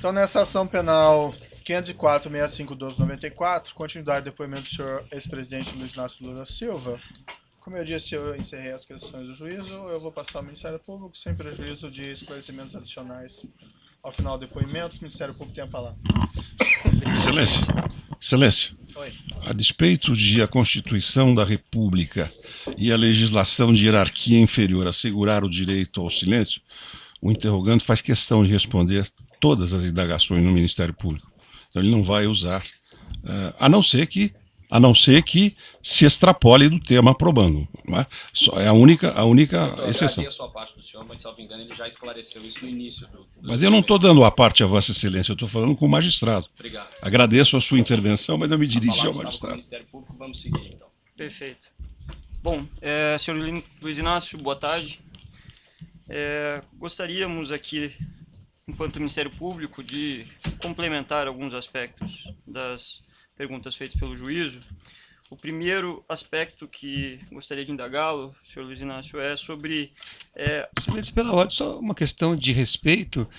Então, nessa ação penal 504-65-12-94, continuidade do depoimento do senhor ex-presidente Luiz Inácio Lula da Silva. Como eu disse, eu encerrei as questões do juízo, eu vou passar ao Ministério Público sem prejuízo de esclarecimentos adicionais. Ao final do depoimento, o Ministério Público tem a palavra. Excelência. Excelência. Oi. A despeito de a Constituição da República e a legislação de hierarquia inferior assegurar o direito ao silêncio, o interrogante faz questão de responder todas as indagações no Ministério Público. Então ele não vai usar, a não ser que se extrapole do tema aprobando. Não é? É a única exceção. Eu agradeço a parte do senhor, mas, salvo engano, ele já esclareceu isso no início. Mas eu não estou dando a parte a Vossa Excelência, eu estou falando com o magistrado. Obrigado. Agradeço a sua intervenção, mas eu me dirigi ao Com o magistrado. Ministério Público, vamos seguir, então. Perfeito. Bom, senhor Luiz Inácio, boa tarde. Gostaríamos aqui, enquanto Ministério Público, de complementar alguns aspectos das perguntas feitas pelo juízo. O primeiro aspecto que gostaria de indagá-lo, senhor Luiz Inácio, é sobre... Excelência, pela ordem, só uma questão de respeito.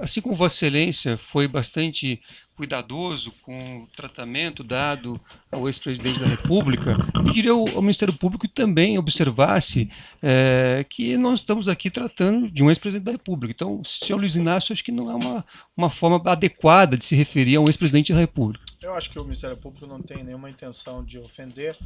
Assim como Vossa Excelência foi bastante cuidadoso com o tratamento dado ao ex-presidente da República, eu pediria ao Ministério Público que também observasse que nós estamos aqui tratando de um ex-presidente da República. Então, senhor Luiz Inácio, acho que não é uma forma adequada de se referir a um ex-presidente da República. Eu acho que o Ministério Público não tem nenhuma intenção de ofender,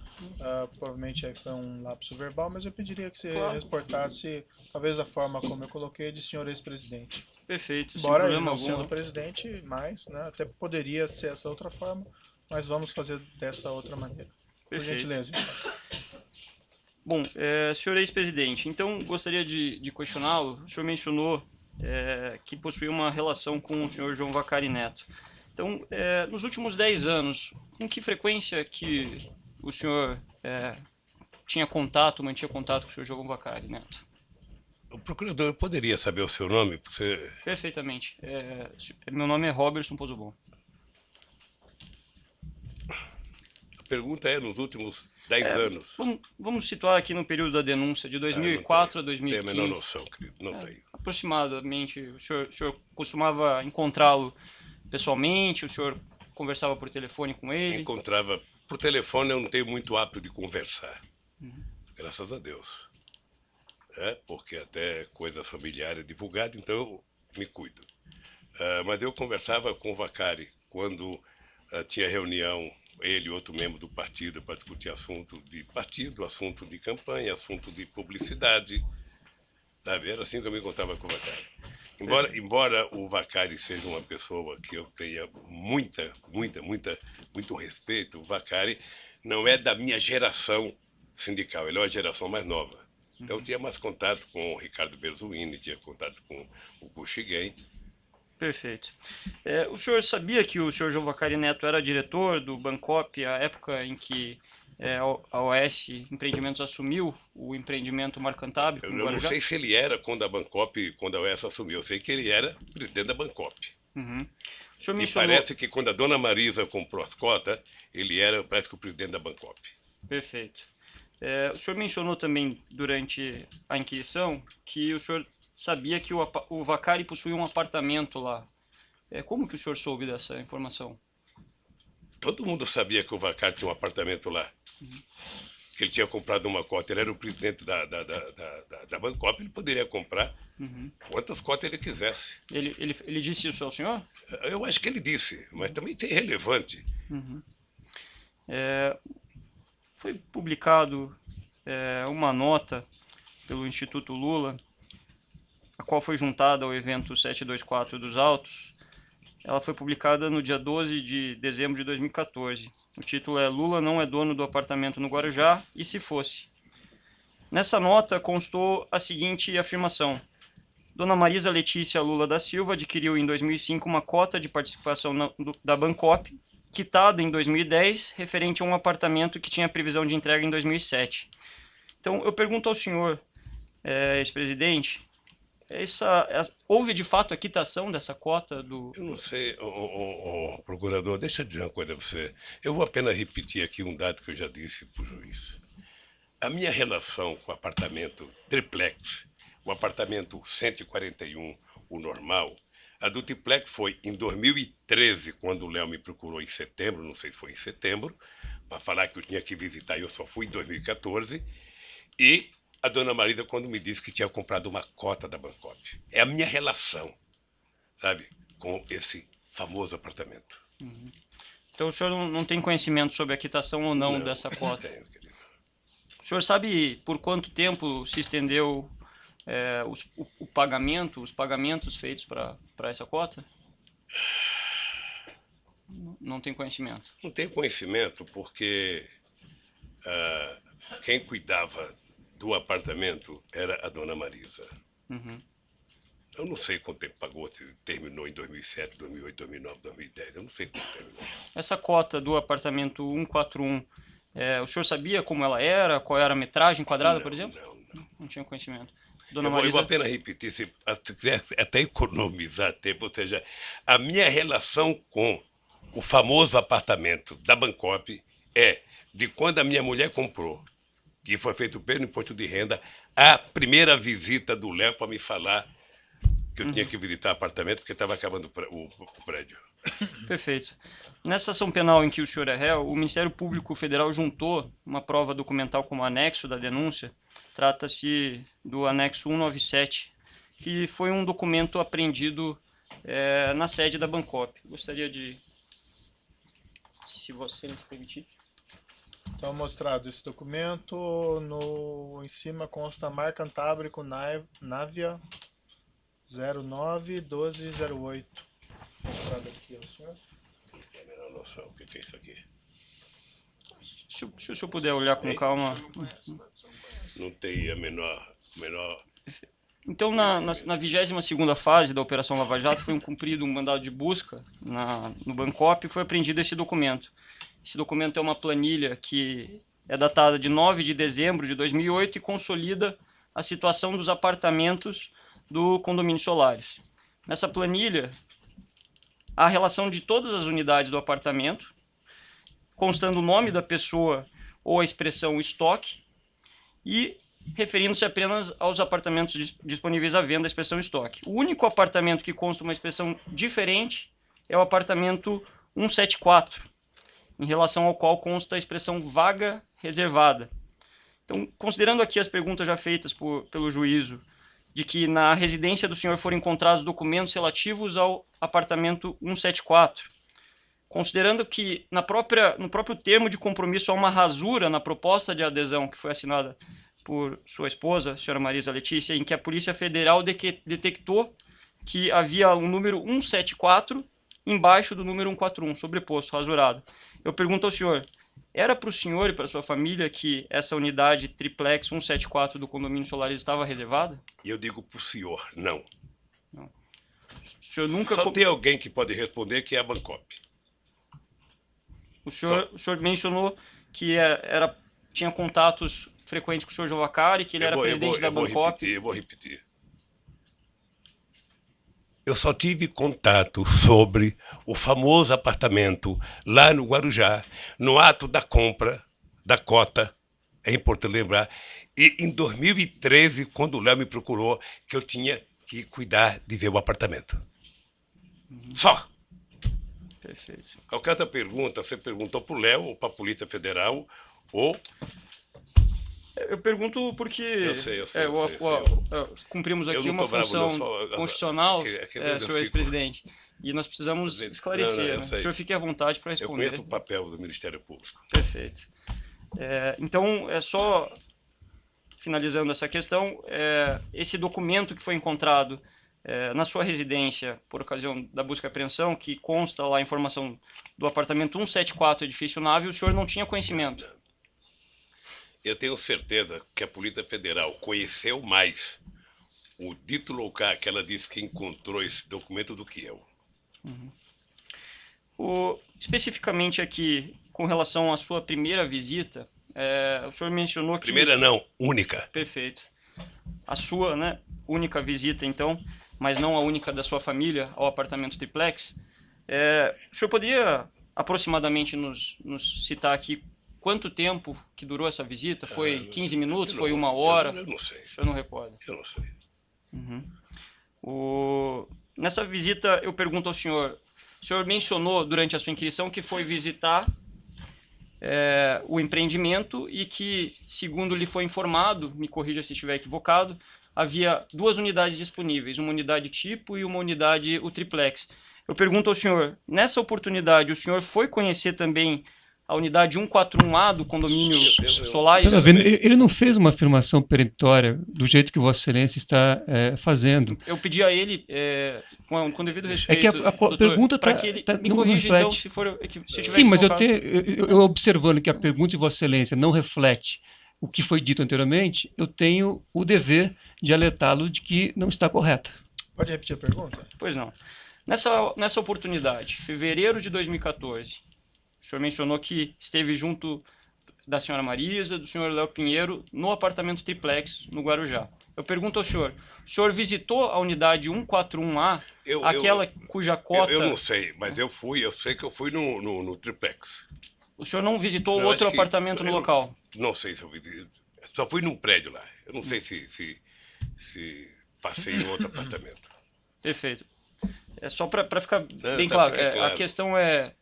provavelmente aí foi um lapso verbal, mas eu pediria que você reportasse, talvez da forma como eu coloquei, de senhor ex-presidente. Perfeito, Embora sem ele problema não algum. sendo presidente, mas até poderia ser essa outra forma, mas vamos fazer dessa outra maneira. Por Perfeito. gentileza. Bom, senhor ex-presidente, então gostaria de questioná-lo. O senhor mencionou que possuía uma relação com o senhor João Vacari Neto. Então, nos últimos 10 anos, com que frequência que o senhor mantinha contato com o senhor João Vacari Neto? O procurador poderia saber o seu nome? Você... Perfeitamente. Meu nome é Robertson Pozobon. A pergunta é nos últimos 10 anos. Vamos situar aqui no período da denúncia, de 2004 a Não tenho 2015. a menor noção, querido. Não tenho. Aproximadamente. O senhor costumava encontrá-lo pessoalmente? O senhor conversava por telefone com ele? Encontrava por telefone, eu não tenho muito hábito de conversar. Graças a Deus. Porque até coisas familiares é divulgado, então eu me cuido. Mas eu conversava com o Vacari quando tinha reunião, ele e outro membro do partido, para discutir assunto de partido, assunto de campanha, assunto de publicidade. Sabe? Era assim que eu me encontrava com o Vacari. Embora o Vacari seja uma pessoa que eu tenha muito respeito, o Vacari não é da minha geração sindical, ele é uma geração mais nova. Então eu tinha mais contato com o Ricardo Berzuini, tinha contato com o Kuchiguen. Perfeito. O senhor sabia que o senhor João Vacari Neto era diretor do Bancop, à época em que a OS Empreendimentos assumiu o empreendimento Marcantab? Eu não sei se ele era quando a OS assumiu, eu sei que ele era presidente da Bancop. Uhum. O senhor E mencionou... parece que quando a dona Marisa comprou as cotas, ele era, parece que, o presidente da Bancop. Perfeito. O senhor mencionou também durante a inquisição que o senhor sabia que o Vacari possuía um apartamento lá. Como que o senhor soube dessa informação? Todo mundo sabia que o Vacari tinha um apartamento lá. Que ele tinha comprado uma cota. Ele era o presidente da Bancop, ele poderia comprar quantas cotas ele quisesse. Ele disse isso ao senhor? Eu acho que ele disse, mas também isso é irrelevante. Foi publicado uma nota pelo Instituto Lula, a qual foi juntada ao evento 724 dos autos. Ela foi publicada no dia 12 de dezembro de 2014. O título é Lula não é dono do apartamento no Guarujá, e se fosse. Nessa nota constou a seguinte afirmação. Dona Marisa Letícia Lula da Silva adquiriu em 2005 uma cota de participação da Bancop, quitada em 2010, referente a um apartamento que tinha previsão de entrega em 2007. Então, eu pergunto ao senhor, ex-presidente, houve de fato a quitação dessa cota do... Eu não sei, procurador, deixa eu dizer uma coisa para você. Eu vou apenas repetir aqui um dado que eu já disse para o juiz. A minha relação com o apartamento triplex, o apartamento 141, o normal, A do triplex foi em 2013, quando o Léo me procurou em setembro, não sei se foi em setembro, para falar que eu tinha que visitar, e eu só fui em 2014. E a dona Marisa, quando me disse que tinha comprado uma cota da Bancop. É a minha relação, sabe, com esse famoso apartamento. Então o senhor não tem conhecimento sobre a quitação ou não dessa cota? Não tenho, querido. O senhor sabe por quanto tempo se estendeu o pagamento, os pagamentos feitos para essa cota? Não tem conhecimento. Não tenho conhecimento porque quem cuidava do apartamento era a dona Marisa. Eu não sei quanto tempo pagou, se terminou em 2007, 2008, 2009, 2010, eu não sei quanto terminou. Essa cota do apartamento 141, o senhor sabia como ela era? Qual era a metragem quadrada, por exemplo? Não tinha conhecimento. Dona Eu vou Marisa, apenas repetir, se quiser até economizar tempo, ou seja, a minha relação com o famoso apartamento da Bancop é de quando a minha mulher comprou, que foi feito pelo imposto de renda, a primeira visita do Léo para me falar que eu tinha que visitar o apartamento porque estava acabando o prédio. perfeito. Nessa ação penal em que o senhor é réu, o Ministério Público Federal juntou uma prova documental como anexo da denúncia. Trata-se do anexo 197, que foi um documento apreendido na sede da Bancop. Gostaria de, se você me permitir. Então, mostrado esse documento, em cima consta a marca Antábrico Navia 091208. Mostrado aqui ao senhor. Não tenho a menor noção o que é isso aqui. Se o senhor puder olhar com calma. Não tenho a menor... Então, na 22ª fase da Operação Lava Jato, foi cumprido um mandado de busca no Bancop e foi apreendido esse documento. Esse documento é uma planilha que é datada de 9 de dezembro de 2008 e consolida a situação dos apartamentos do condomínio Solares. Nessa planilha, há a relação de todas as unidades do apartamento, constando o nome da pessoa ou a expressão estoque, e referindo-se apenas aos apartamentos disponíveis à venda, a expressão estoque. O único apartamento que consta uma expressão diferente é o apartamento 174, em relação ao qual consta a expressão vaga reservada. Então, considerando aqui as perguntas já feitas pelo juízo, de que na residência do senhor foram encontrados documentos relativos ao apartamento 174, considerando que no próprio termo de compromisso há uma rasura na proposta de adesão que foi assinada por sua esposa, a senhora Marisa Letícia, em que a Polícia Federal detectou que havia um número 174 embaixo do número 141, sobreposto, rasurado. Eu pergunto ao senhor, era para o senhor e para a sua família que essa unidade triplex 174 do condomínio Solares estava reservada? E eu digo para o senhor, não. O senhor nunca... Só tem alguém que pode responder, que é a Bancop. O senhor mencionou que tinha contatos frequentes com o senhor Jovacari, que ele era presidente da Bancop. Eu vou repetir. Eu só tive contato sobre o famoso apartamento lá no Guarujá, no ato da compra da cota, é importante lembrar, e em 2013, quando o Léo me procurou, que eu tinha que cuidar de ver o apartamento. Só. Perfeito. Qualquer outra pergunta, você perguntou para o Léo, ou para a Polícia Federal, ou... Eu pergunto porque Eu sei. cumprimos aqui Eu não uma tô bravo, função não, constitucional, eu senhor ex-presidente, e nós precisamos Não, esclarecer. eu Né? sei. O senhor fique à vontade para Eu responder. conheço o papel do Ministério Público. Perfeito. Então, só finalizando essa questão, esse documento que foi encontrado na sua residência por ocasião da busca e apreensão, que consta lá a informação do apartamento 174, edifício Nave, o senhor não tinha conhecimento? Eu tenho certeza que a Polícia Federal conheceu mais o dito local que ela disse que encontrou esse documento do que eu. Especificamente aqui, com relação à sua primeira visita, o senhor mencionou que... Primeira não, única. Perfeito. A sua, né, única visita, então, mas não a única da sua família ao apartamento triplex. O senhor poderia aproximadamente nos citar aqui quanto tempo que durou essa visita? Foi 15 minutos? Foi 1 hora? Eu não sei. O senhor não recorda? Eu não sei. Nessa visita, eu pergunto ao senhor, o senhor mencionou durante a sua inquirição que foi visitar o empreendimento e que, segundo lhe foi informado, me corrija se estiver equivocado, havia 2 unidades disponíveis, uma unidade tipo e uma unidade o triplex. Eu pergunto ao senhor, nessa oportunidade, o senhor foi conhecer também a unidade 141A do condomínio Solares? Tá vendo? Ele não fez uma afirmação peremptória do jeito que Vossa Excelência está fazendo. Eu pedi a ele, com devido respeito, É que a doutor, pergunta para que ele me não corrija, reflete. então, se estiver Sim, mas eu equivocado. observando que a pergunta de Vossa Excelência não reflete o que foi dito anteriormente, eu tenho o dever de alertá-lo de que não está correta. Pode repetir a pergunta? Pois não. Nessa oportunidade, fevereiro de 2014, o senhor mencionou que esteve junto da senhora Marisa, do senhor Léo Pinheiro, no apartamento triplex, no Guarujá. Eu pergunto ao senhor, o senhor visitou a unidade 141A, aquela cuja cota... Eu não sei, mas eu sei que eu fui no triplex. O senhor não visitou Eu outro acho que- apartamento no eu local? Não sei se eu visitei. Só fui num prédio lá. Eu não sei se passei em outro apartamento. Perfeito. É só para ficar bem pra claro. ficar claro. A questão é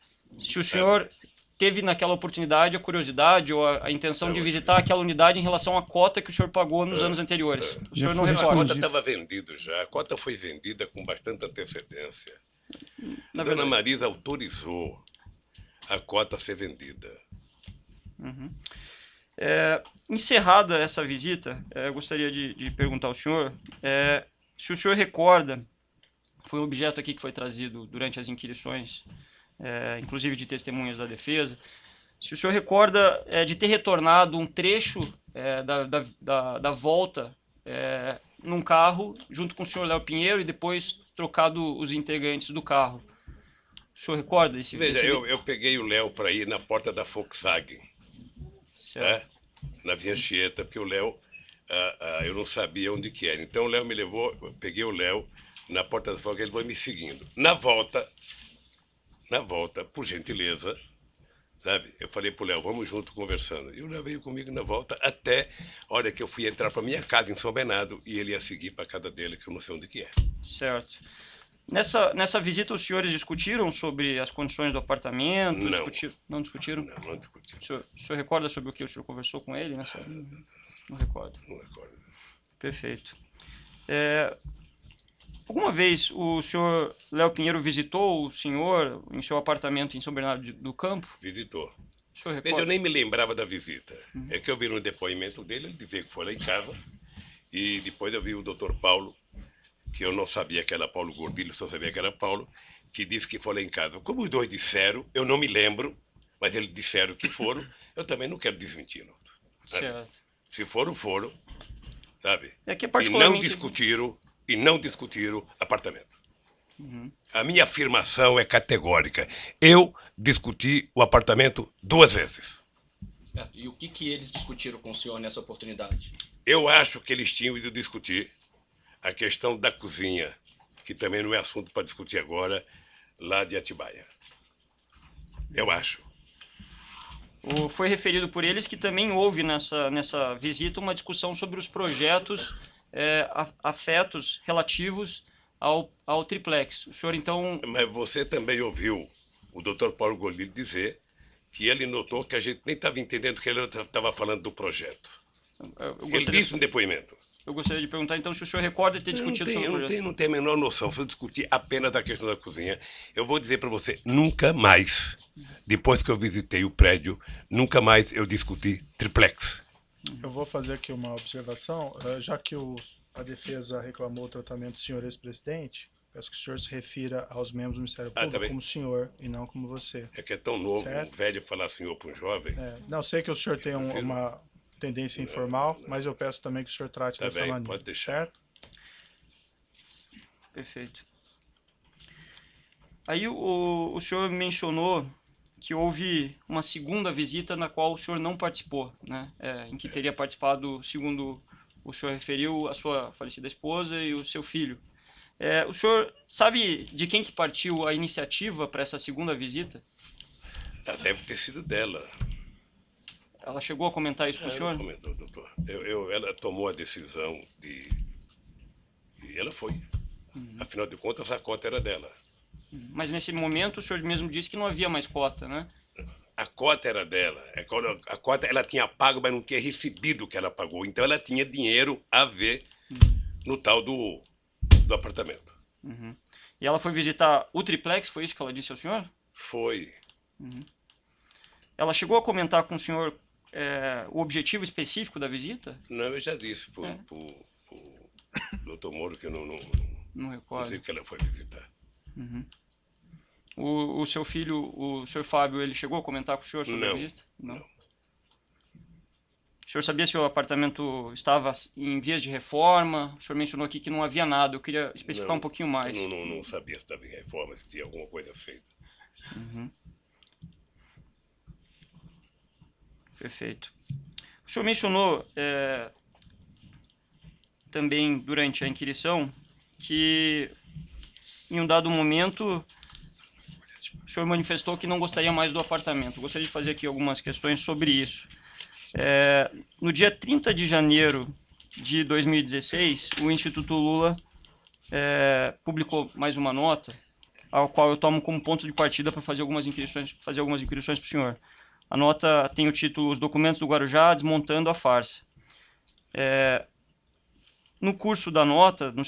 se o senhor teve naquela oportunidade a curiosidade ou a intenção de visitar aquela unidade em relação à cota que o senhor pagou nos anos anteriores. O senhor não fui A recorda? cota estava vendida já. A cota foi vendida com bastante antecedência. Na A dona verdade. Marisa autorizou a cota a ser vendida. Encerrada essa visita, eu gostaria de perguntar ao senhor se o senhor recorda, foi um objeto aqui que foi trazido durante as inquirições, inclusive de testemunhas da defesa, se o senhor recorda de ter retornado um trecho da volta num carro junto com o senhor Léo Pinheiro e depois trocado os integrantes do carro. O senhor recorda desse? Veja, desse... eu peguei o Léo para ir na porta da Volkswagen, Certo. na Via Anchieta, porque o Léo, eu não sabia onde que era. Então o Léo me levou, eu peguei o Léo na porta da Volkswagen, ele foi me seguindo. Na volta, por gentileza, sabe? Eu falei pro Léo, vamos junto conversando. E o Léo veio comigo na volta até a hora que eu fui entrar para minha casa em São Bernardo e ele ia seguir para a casa dele, que eu não sei onde que é. Certo. Nessa visita, os senhores discutiram sobre as condições do apartamento? Não. Não discutiram? Não discuti, O senhor recorda sobre o que o senhor conversou com ele? Não recordo. não recordo. Perfeito. Alguma vez o senhor Léo Pinheiro visitou o senhor em seu apartamento em São Bernardo do Campo? Visitou. O senhor Veja, eu recorda? nem me lembrava da visita. É que eu vi no depoimento dele, ele dizia que foi lá em casa. E depois eu vi o doutor Paulo, que eu não sabia que era Paulo Gordilho, só sabia que era Paulo, que disse que foi lá em casa. Como os dois disseram, eu não me lembro, mas eles disseram que foram, eu também não quero desmenti-lo. Certo. Se foram, sabe? É que E particularmente... não discutiram apartamento. A minha afirmação é categórica. Eu discuti o apartamento 2 vezes. Certo. E o que eles discutiram com o senhor nessa oportunidade? Eu acho que eles tinham ido discutir a questão da cozinha, que também não é assunto para discutir agora, lá de Atibaia. Eu acho. Foi referido por eles que também houve nessa visita uma discussão sobre os projetos afetos relativos ao triplex. O senhor, então... Mas você também ouviu o doutor Paulo Gordilho dizer que ele notou que a gente nem estava entendendo que ele estava falando do projeto. Ele disse no depoimento. Eu gostaria de perguntar, então, se o senhor recorda de ter discutido sobre o projeto. Não tenho a menor noção. Se eu discutir apenas da questão da cozinha, eu vou dizer para você, nunca mais, depois que eu visitei o prédio, nunca mais eu discuti triplex. Eu vou fazer aqui uma observação. Já que a defesa reclamou o tratamento do senhor ex-presidente, peço que o senhor se refira aos membros do Ministério Público tá bem. como senhor e não como você. É que é tão novo, Certo. um velho falar senhor para um jovem. Não, sei que o senhor tem uma tendência informal, mas eu peço também que o senhor trate Tá dessa bem, maneira. pode deixar. Certo? Perfeito. Aí o senhor mencionou que houve uma segunda visita na qual o senhor não participou, né? Em que teria participado, segundo o senhor referiu, a sua falecida esposa e o seu filho. O senhor sabe de quem que partiu a iniciativa para essa segunda visita? Deve ter sido dela. Ela chegou a comentar isso com o senhor? Ela comentou, doutor. Ela tomou a decisão de... E ela foi. Afinal de contas, a cota era dela. Mas nesse momento o senhor mesmo disse que não havia mais cota, né? A cota era dela. A cota ela tinha pago, mas não tinha recebido o que ela pagou. Então ela tinha dinheiro a ver no tal do apartamento. E ela foi visitar o triplex, foi isso que ela disse ao senhor? Foi. Ela chegou a comentar com o senhor o objetivo específico da visita? Não, eu já disse pro Dr. Moro que eu não Não recordo. sei que ela foi visitar. O seu filho, o senhor Fábio, ele chegou a comentar com o senhor sobre a Não, visita? não. O senhor sabia se o apartamento estava em vias de reforma? O senhor mencionou aqui que não havia nada. Eu queria especificar Não, um pouquinho mais. Eu não sabia se estava em reforma, se tinha alguma coisa feita. Perfeito. O senhor mencionou também durante a inquirição que em um dado momento o senhor manifestou que não gostaria mais do apartamento. Gostaria de fazer aqui algumas questões sobre isso. No dia 30 de janeiro de 2016, o Instituto Lula publicou mais uma nota, ao qual eu tomo como ponto de partida para fazer algumas inquirições para o senhor. A nota tem o título Os Documentos do Guarujá Desmontando a Farsa. No curso da nota, no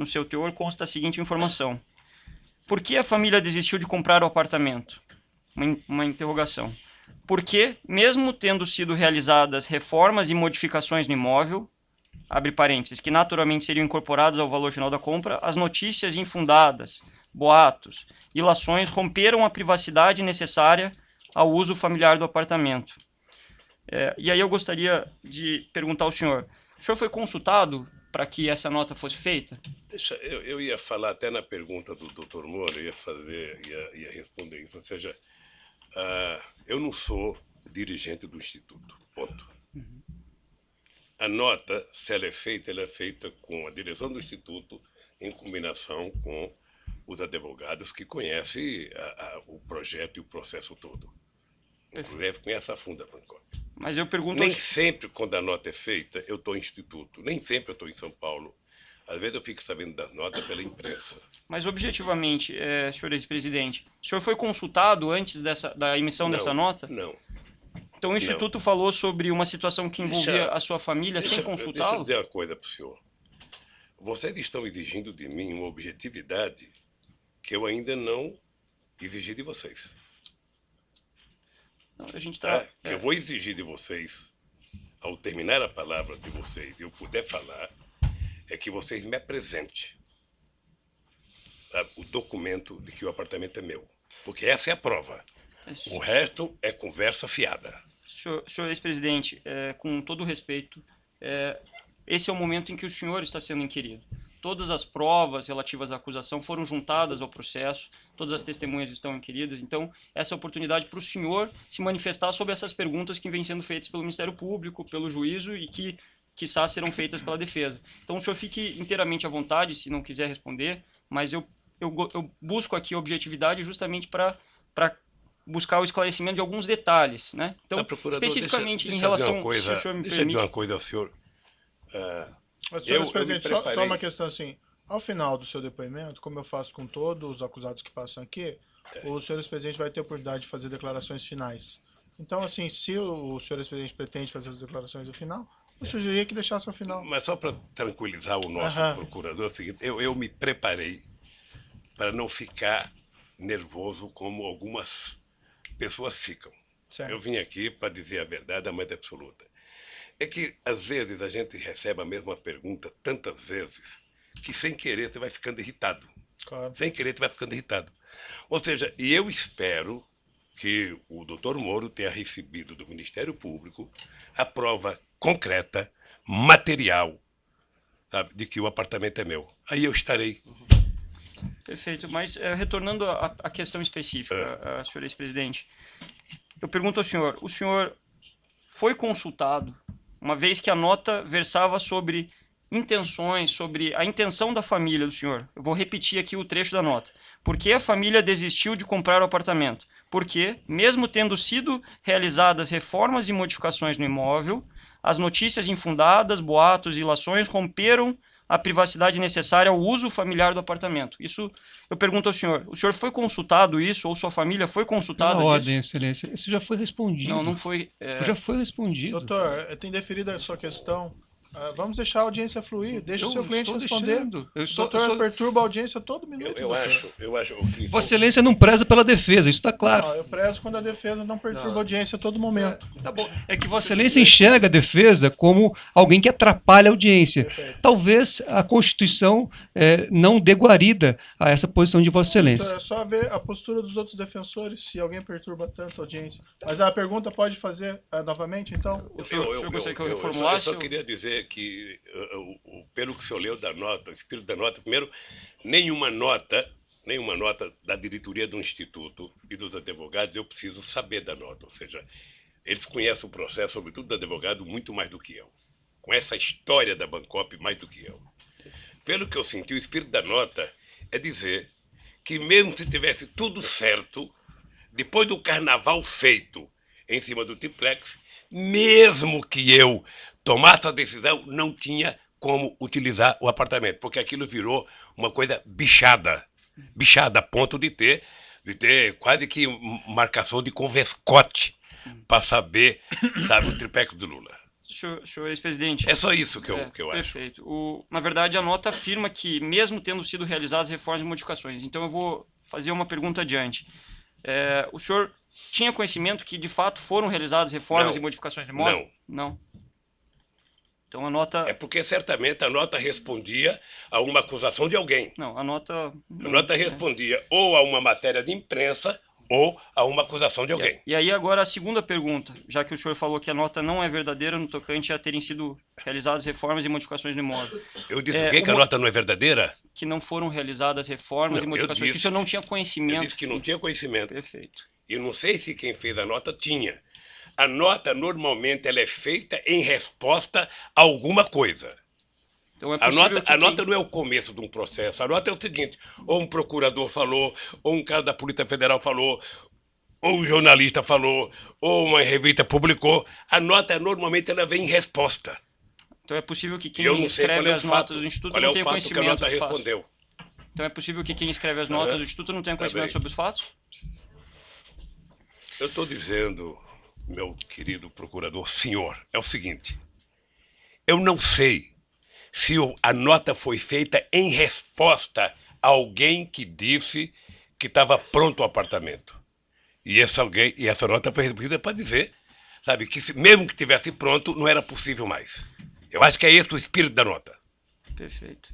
seu teor, consta a seguinte informação. Por que a família desistiu de comprar o apartamento? Uma interrogação. Porque, mesmo tendo sido realizadas reformas e modificações no imóvel, abre parênteses, que naturalmente seriam incorporadas ao valor final da compra, as notícias infundadas, boatos, ilações romperam a privacidade necessária ao uso familiar do apartamento. E aí eu gostaria de perguntar ao senhor, o senhor foi consultado para que essa nota fosse feita? Eu ia falar até na pergunta do Dr. Moro, ia responder isso. Ou seja, eu não sou dirigente do Instituto, ponto. A nota, se ela é feita com a direção do Instituto, em combinação com os advogados que conhecem o projeto e o processo todo. Inclusive, conhece a fundo a Bangkok. Mas eu pergunto... Nem sempre, quando a nota é feita, eu estou em Instituto. Nem sempre eu estou em São Paulo. Às vezes eu fico sabendo das notas pela imprensa. Mas, objetivamente, senhor ex-presidente, o senhor foi consultado antes da emissão dessa nota? Não. Então o Instituto falou sobre uma situação que envolvia a sua família sem consultá-lo? Deixa eu dizer uma coisa para o senhor. Vocês estão exigindo de mim uma objetividade que eu ainda não exigi de vocês. Não, a gente está... Eu vou exigir de vocês, ao terminar a palavra de vocês, e eu puder falar, é que vocês me apresentem o documento de que o apartamento é meu. Porque essa é a prova. O resto é conversa fiada. Senhor ex-presidente, com todo respeito, esse é o momento em que o senhor está sendo inquirido. Todas as provas relativas à acusação foram juntadas ao processo, todas as testemunhas estão inquiridas, então essa é a oportunidade para o senhor se manifestar sobre essas perguntas que vêm sendo feitas pelo Ministério Público, pelo juízo e que, quiçá, serão feitas pela defesa. Então o senhor fique inteiramente à vontade, se não quiser responder, mas eu busco aqui objetividade justamente para buscar o esclarecimento de alguns detalhes, né? Então, especificamente em relação... Deixa eu dizer uma coisa ao senhor. Mas, senhor presidente, só uma questão assim. Ao final do seu depoimento, como eu faço com todos os acusados que passam aqui, o senhor presidente vai ter a oportunidade de fazer declarações finais. Então, assim, se o senhor presidente pretende fazer as declarações no final, eu sugeriria que deixasse ao final. Mas só para tranquilizar o nosso procurador, é o seguinte, eu me preparei para não ficar nervoso como algumas pessoas ficam. Certo. Eu vim aqui para dizer a verdade, a mais absoluta. É que, às vezes, a gente recebe a mesma pergunta tantas vezes que, sem querer, você vai ficando irritado. Claro. Sem querer, você vai ficando irritado. Ou seja, e eu espero que o doutor Moro tenha recebido do Ministério Público a prova concreta, material, sabe, de que o apartamento é meu. Aí eu estarei. Perfeito, mas retornando à questão específica, senhor ex-presidente, eu pergunto ao senhor, o senhor foi consultado, uma vez que a nota versava sobre intenções, sobre a intenção da família do senhor? Eu vou repetir aqui o trecho da nota. Por que a família desistiu de comprar o apartamento? Porque, mesmo tendo sido realizadas reformas e modificações no imóvel, as notícias infundadas, boatos e ilações romperam a privacidade necessária ao uso familiar do apartamento. Isso eu pergunto ao senhor. O senhor foi consultado isso, ou sua família foi consultada Pela disso? ordem, excelência. Isso já foi respondido. Não, não foi. Já foi respondido. Doutor, eu tenho deferido a sua questão. Vamos deixar a audiência fluir. Deixa o seu cliente responder. Doutor, perturba a audiência todo minuto. Eu acho, Cris, Vossa Excelência não preza pela defesa, isso está claro. Eu prezo quando a defesa não perturba a audiência a todo momento. Tá bom. É que Vossa Excelência enxerga a defesa como alguém que atrapalha a audiência. Perfeito. Talvez a Constituição não dê guarida a essa posição de Vossa Excelência. Doutor, é só ver a postura dos outros defensores, se alguém perturba tanto a audiência. Mas a pergunta pode fazer novamente, então? O senhor gostaria que eu reformulasse? Eu só queria dizer que, pelo que o senhor leu da nota, o espírito da nota, primeiro, nenhuma nota da diretoria do Instituto e dos advogados eu preciso saber da nota. Ou seja, eles conhecem o processo, sobretudo do advogado, muito mais do que eu. Conhecem a história da Bancop mais do que eu. Pelo que eu senti, o espírito da nota é dizer que mesmo se tivesse tudo certo, depois do carnaval feito em cima do triplex, mesmo que eu tomasse a decisão, não tinha como utilizar o apartamento, porque aquilo virou uma coisa bichada a ponto de ter quase que marcação de convescote para saber, sabe, o triplex do Lula. Senhor ex-presidente. É só isso que eu acho. Perfeito. Na verdade, a nota afirma que, mesmo tendo sido realizadas reformas e modificações, então eu vou fazer uma pergunta adiante. O senhor tinha conhecimento que, de fato, foram realizadas reformas e modificações de imóvel? Não. Então a nota... É porque certamente a nota respondia a uma acusação de alguém. Não, a nota... A nota respondia ou a uma matéria de imprensa ou a uma acusação de alguém. E aí agora a segunda pergunta, já que o senhor falou que a nota não é verdadeira no tocante a terem sido realizadas reformas e modificações no imóvel. Eu disse o quê? Que a nota não é verdadeira? Que não foram realizadas reformas e modificações, que o senhor não tinha conhecimento. Eu disse que não tinha conhecimento. Perfeito. E não sei se quem fez a nota tinha. A nota, normalmente, ela é feita em resposta a alguma coisa. Então é a nota não é o começo de um processo. A nota é o seguinte: ou um procurador falou, ou um cara da Polícia Federal falou, ou um jornalista falou, ou uma revista publicou. A nota, normalmente, ela vem em resposta. Então é possível que quem escreve as notas do Instituto não tenha conhecimento que a nota respondeu. Então é possível que quem escreve as notas do Instituto não tenha conhecimento sobre os fatos? Eu estou dizendo, meu querido procurador, senhor, é o seguinte: eu não sei se a nota foi feita em resposta a alguém que disse que estava pronto o apartamento. E essa nota foi recebida para dizer, sabe, que mesmo que estivesse pronto, não era possível mais. Eu acho que é esse o espírito da nota. Perfeito.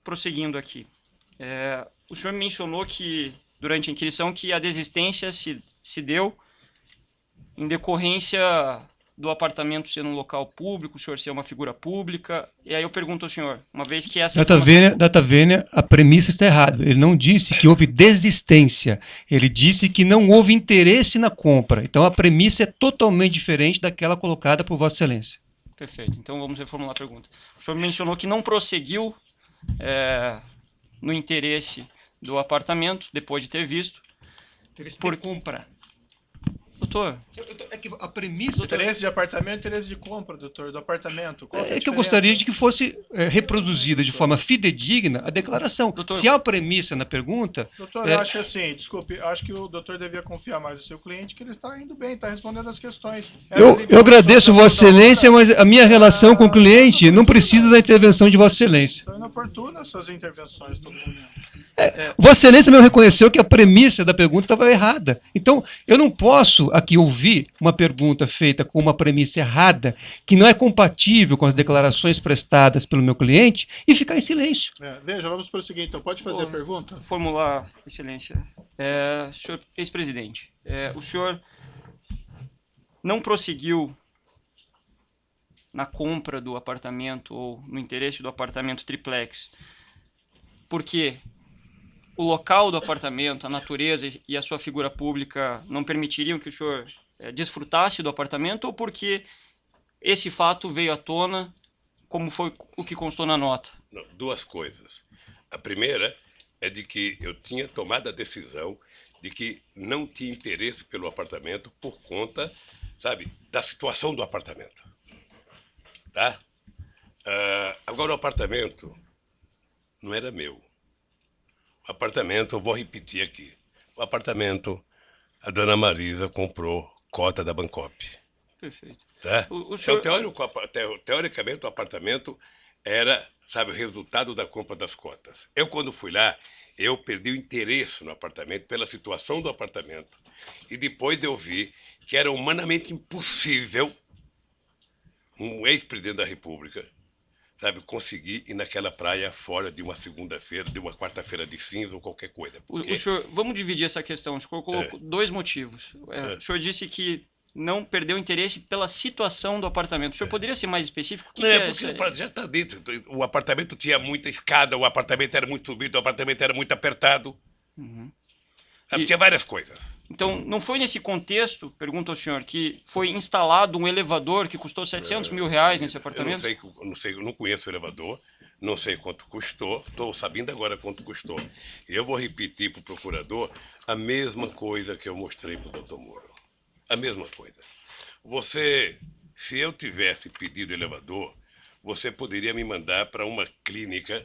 Prosseguindo aqui. O senhor mencionou que, durante a inquisição, que a desistência se deu em decorrência do apartamento ser um local público, o senhor ser uma figura pública. E aí eu pergunto ao senhor, uma vez que essa Data vênia, a premissa está errada. Ele não disse que houve desistência. Ele disse que não houve interesse na compra. Então a premissa é totalmente diferente daquela colocada por Vossa Excelência. Perfeito. Então vamos reformular a pergunta. O senhor mencionou que não prosseguiu no interesse do apartamento, depois de ter visto. Interesse por compra. Doutor, é que a premissa... Interesse de apartamento, interesse de compra, doutor, do apartamento. Qual É que eu gostaria de que fosse reproduzida de forma fidedigna a declaração. Doutor, se há uma premissa na pergunta... Doutor, eu acho assim, desculpe, acho que o doutor devia confiar mais no seu cliente, que ele está indo bem, está respondendo as questões. Eu agradeço Vossa Excelência, mas a minha relação com o cliente não precisa da intervenção de Vossa Excelência. São inoportunas suas intervenções, todo mundo. Vossa Excelência me reconheceu que a premissa da pergunta estava errada. Então, eu não posso aqui ouvir uma pergunta feita com uma premissa errada, que não é compatível com as declarações prestadas pelo meu cliente, e ficar em silêncio. Veja, vamos prosseguir então. Pode fazer a pergunta? Formular, Excelência. Senhor ex-presidente, o senhor não prosseguiu na compra do apartamento ou no interesse do apartamento triplex, porque o local do apartamento, a natureza e a sua figura pública não permitiriam que o senhor desfrutasse do apartamento, ou porque esse fato veio à tona, como foi o que constou na nota? Não, duas coisas. A primeira é de que eu tinha tomado a decisão de que não tinha interesse pelo apartamento por conta, sabe, da situação do apartamento. Tá? Agora, o apartamento não era meu. O apartamento, eu vou repetir aqui. O apartamento, a dona Marisa comprou cota da Bancop. Perfeito. Tá? O senhor- Teoricamente, o apartamento era, sabe, o resultado da compra das cotas. Eu, quando fui lá, eu perdi o interesse no apartamento pela situação do apartamento. E depois eu vi que era humanamente impossível um ex-presidente da República, sabe, conseguir ir naquela praia fora de uma segunda-feira, de uma quarta-feira de cinza ou qualquer coisa. Porque O senhor, vamos dividir essa questão. O senhor colocou dois motivos. O senhor disse que não perdeu interesse pela situação do apartamento. O senhor poderia ser mais específico? O que não, que é porque já está dito. O apartamento tinha muita escada, o apartamento era muito subido, o apartamento era muito apertado. Sabe, E- tinha várias coisas. Então, não foi nesse contexto, pergunto ao senhor, que foi instalado um elevador que custou 700 mil reais nesse Eu apartamento? eu não conheço o elevador, não sei quanto custou, estou sabendo agora quanto custou. E eu vou repetir para o procurador a mesma coisa que eu mostrei para o doutor Moro. A mesma coisa. Você, se eu tivesse pedido elevador, você poderia me mandar para uma clínica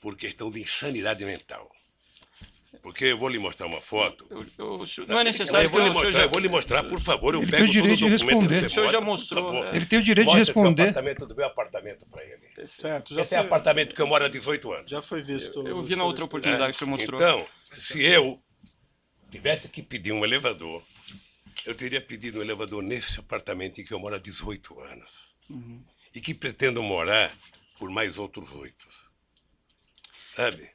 por questão de insanidade mental. Porque eu vou lhe mostrar uma foto. Não é necessário Eu vou lhe mostrar, por favor. Eu Ele pego tem o direito todo de documento que responder. você O senhor já mostra, mostrou, por favor. Ele tem o direito de Mostra responder. O apartamento do meu apartamento para ele. Certo, já Esse é o foi, apartamento que eu moro há 18 anos. já foi visto. Eu vi na outra oportunidade que o senhor mostrou. Então, se eu tivesse que pedir um elevador, eu teria pedido um elevador nesse apartamento em que eu moro há 18 anos. E que pretendo morar por mais outros 8. Sabe?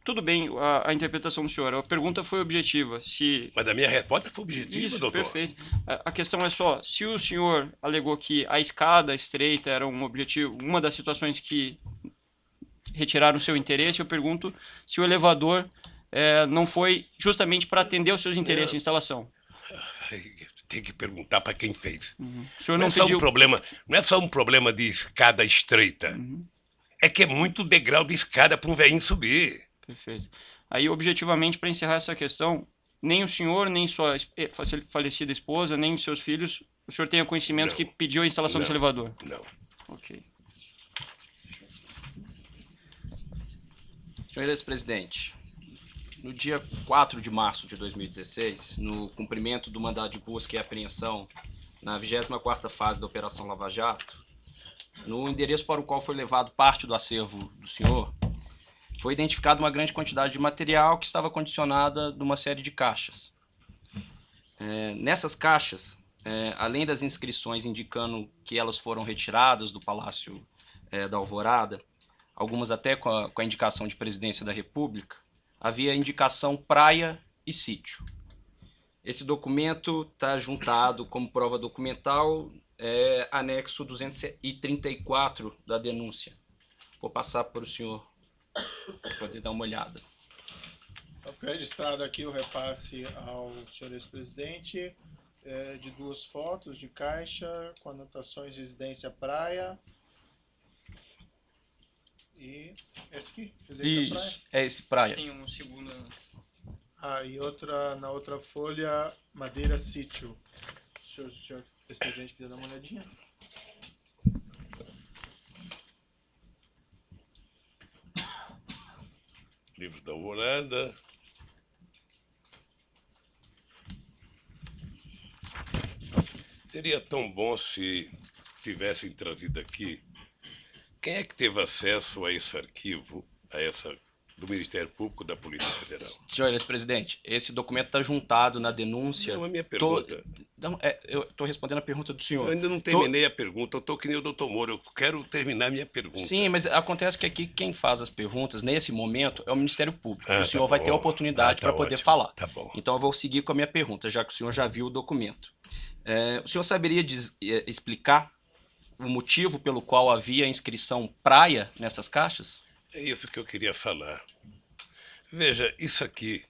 Tudo bem, a interpretação do senhor. A pergunta foi objetiva. Se Mas a minha resposta foi objetiva, Isso, doutor. perfeito. A questão é só, se o senhor alegou que a escada estreita era um objetivo, uma das situações que retiraram o seu interesse, eu pergunto se o elevador não foi justamente para atender os seus interesses de instalação. Tem que perguntar para quem fez. O senhor Não não é só pediu... um problema, não é só um problema de escada estreita. É que é muito degrau de escada para um velhinho subir. Perfeito. Aí, objetivamente, para encerrar essa questão, nem o senhor, nem sua falecida esposa, nem os seus filhos, o senhor tenha conhecimento Não. que pediu a instalação desse elevador? Não. Ok. Senhor ex-presidente, no dia 4 de março de 2016, no cumprimento do mandado de busca e apreensão na 24ª fase da Operação Lava Jato, no endereço para o qual foi levado parte do acervo do senhor, foi identificada uma grande quantidade de material que estava condicionada numa série de caixas. Nessas caixas, além das inscrições indicando que elas foram retiradas do Palácio da Alvorada, algumas até com a indicação de Presidência da República, havia a indicação praia e sítio. Esse documento está juntado como prova documental, anexo 234 da denúncia. Vou passar para o senhor poder dar uma olhada. Então, fica registrado aqui o repasse ao senhor ex-presidente de 2 fotos de caixa com anotações residência praia. E esse aqui, residência praia. Isso, é esse praia. Tem uma segunda... E na outra folha, madeira sítio. Se o senhor ex-presidente quiser dar uma olhadinha. Livro da Alvorada. Seria tão bom se tivessem trazido aqui. Quem é que teve acesso a esse arquivo, do Ministério Público da Polícia Federal? Senhor ex-presidente, esse documento está juntado na denúncia. Não, a minha pergunta. Eu estou respondendo a pergunta do senhor. Eu ainda não terminei a pergunta, eu estou que nem o doutor Moro, eu quero terminar a minha pergunta. Sim, mas acontece que aqui quem faz as perguntas, nesse momento, é o Ministério Público. Ah, O senhor tá vai ter a bom. oportunidade Tá para poder ótimo. falar. Tá bom. Então eu vou seguir com a minha pergunta, já que o senhor já viu o documento. O senhor saberia explicar o motivo pelo qual havia a inscrição praia nessas caixas? É isso que eu queria falar. Veja, isso aqui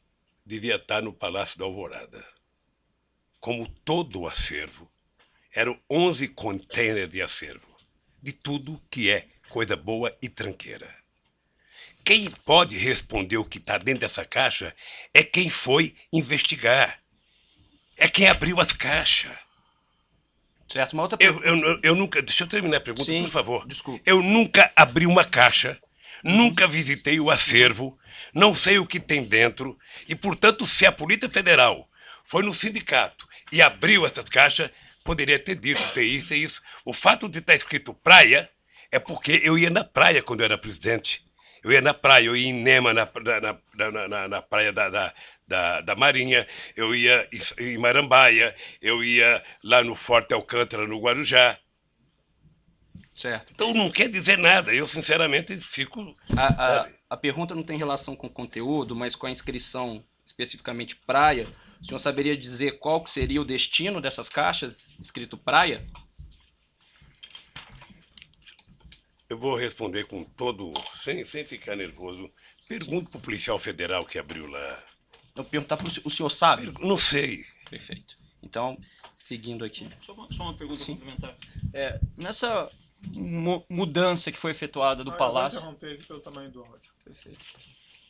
devia estar no Palácio da Alvorada. Como todo o acervo, eram 11 containers de acervo, de tudo que é coisa boa e tranqueira. Quem pode responder o que está dentro dessa caixa é quem foi investigar. É quem abriu as caixas. Certo, uma outra pergunta. Eu nunca. Deixa eu terminar a pergunta, Sim, por favor. desculpa. Eu nunca abri uma caixa, nunca visitei o acervo, não sei o que tem dentro, e, portanto, se a Polícia Federal foi no sindicato e abriu essas caixas, poderia ter dito, ter isso, ter isso. O fato de estar escrito praia é porque eu ia na praia quando eu era presidente. Eu ia na praia, eu ia em Nema, na praia da Marinha, eu ia em Marambaia, eu ia lá no Forte Alcântara, no Guarujá. Certo. Então não quer dizer nada, eu sinceramente fico... A pergunta não tem relação com o conteúdo, mas com a inscrição especificamente praia. O senhor saberia dizer qual que seria o destino dessas caixas escrito praia? Eu vou responder com todo... sem ficar nervoso. Pergunto para o policial federal que abriu lá. Eu vou perguntar para o senhor sabe? Não sei. Perfeito. Então, seguindo aqui. Só uma pergunta complementar. Nessa mudança que foi efetuada do Eu vou Palácio... interromper aqui pelo tamanho do áudio. Perfeito.